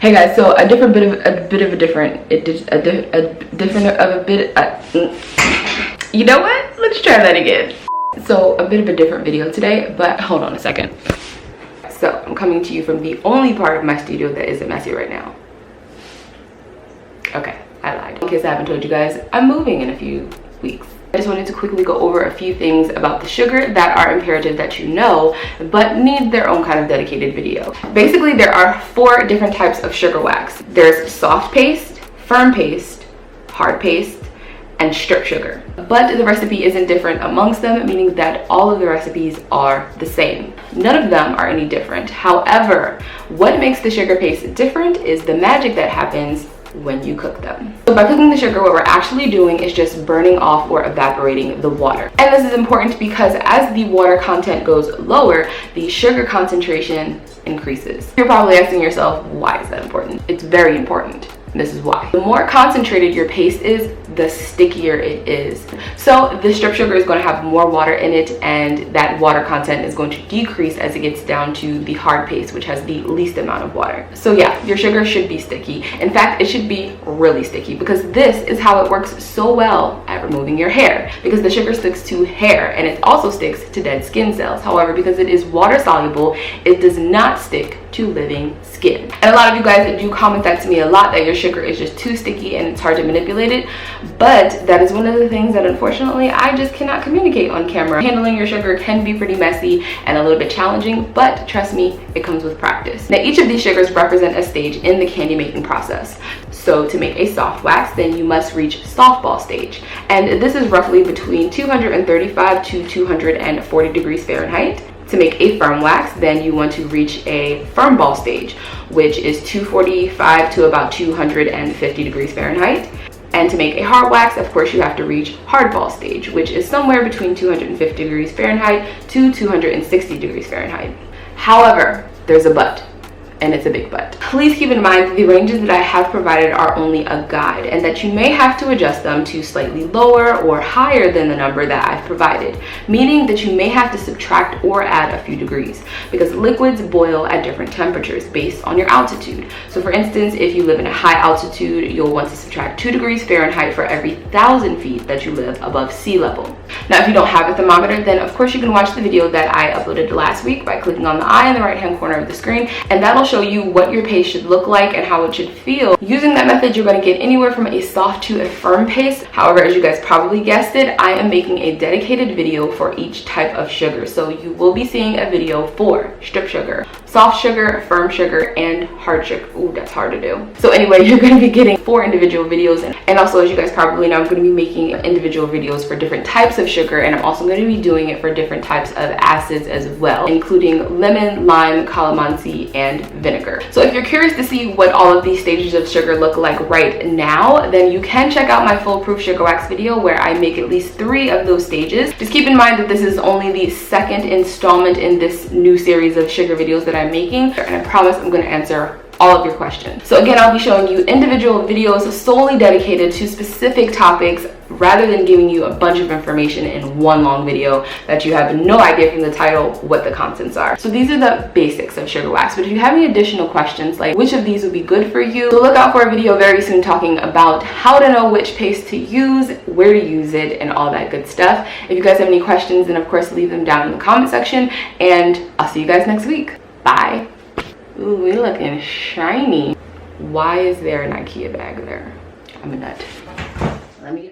Hey guys, so you know what? Let's try that again. So a bit of a different video today, but hold on a second. So I'm coming to you from the only part of my studio that isn't messy right now. Okay, I lied. In case I haven't told you guys, I'm moving in a few weeks. I just wanted to quickly go over a few things about the sugar that are imperative that you know, but need their own kind of dedicated video. Basically, there are 4 different types of sugar wax. There's soft paste, firm paste, hard paste, and strip sugar. But the recipe isn't different amongst them, meaning that all of the recipes are the same. None of them are any different. However, what makes the sugar paste different is the magic that happens when you cook them. So by cooking the sugar, what we're actually doing is just burning off or evaporating the water. And this is important because as the water content goes lower, the sugar concentration increases. You're probably asking yourself, why is that important? It's very important. This is why. The more concentrated your paste is, the stickier it is. So the strip sugar is going to have more water in it, and that water content is going to decrease as it gets down to the hard paste, which has the least amount of water. So yeah, your sugar should be sticky. In fact, it should be really sticky, because this is how it works so well at removing your hair, because the sugar sticks to hair and it also sticks to dead skin cells. However, because it is water soluble, it does not stick to living skin. And a lot of you guys do comment that to me a lot, that your sugar is just too sticky and it's hard to manipulate it. But that is one of the things that unfortunately I just cannot communicate on camera. Handling your sugar can be pretty messy and a little bit challenging, but trust me, it comes with practice. Now, each of these sugars represent a stage in the candy making process. So to make a soft wax, then you must reach softball stage. And this is roughly between 235 to 240 degrees Fahrenheit. To make a firm wax, then you want to reach a firm ball stage, which is 245 to about 250 degrees Fahrenheit. And to make a hard wax, of course, you have to reach hard ball stage, which is somewhere between 250 degrees Fahrenheit to 260 degrees Fahrenheit. However, there's a but. And it's a big but. Please keep in mind that the ranges that I have provided are only a guide, and that you may have to adjust them to slightly lower or higher than the number that I've provided, meaning that you may have to subtract or add a few degrees, because liquids boil at different temperatures based on your altitude. So for instance, if you live in a high altitude, you'll want to subtract 2 degrees Fahrenheit for every 1,000 feet that you live above sea level. Now, if you don't have a thermometer, then of course you can watch the video that I uploaded last week by clicking on the eye in the right hand corner of the screen, and that'll show you what your paste should look like and how it should feel. Using that method, you're going to get anywhere from a soft to a firm paste. However, as you guys probably guessed it, I am making a dedicated video for each type of sugar. So you will be seeing a video for strip sugar, soft sugar, firm sugar, and hard sugar. Ooh, that's hard to do. So anyway, you're going to be getting 4 individual videos. And also, as you guys probably know, I'm going to be making individual videos for different types of sugar, and I'm also going to be doing it for different types of acids as well, including lemon, lime, calamansi, and vinegar. So if you're curious to see what all of these stages of sugar look like right now, then you can check out my foolproof sugar wax video, where I make at least 3 of those stages. Just keep in mind that this is only the 2nd installment in this new series of sugar videos that I'm making, and I promise I'm going to answer all of your questions. So again, I'll be showing you individual videos solely dedicated to specific topics, rather than giving you a bunch of information in one long video that you have no idea from the title what the contents are. So these are the basics of sugar wax, but if you have any additional questions, like which of these would be good for you, so look out for a video very soon talking about how to know which paste to use, where to use it, and all that good stuff. If you guys have any questions, then of course leave them down in the comment section, and I'll see you guys next week. Bye. Ooh, we looking shiny. Why is there an IKEA bag there? I'm a nut.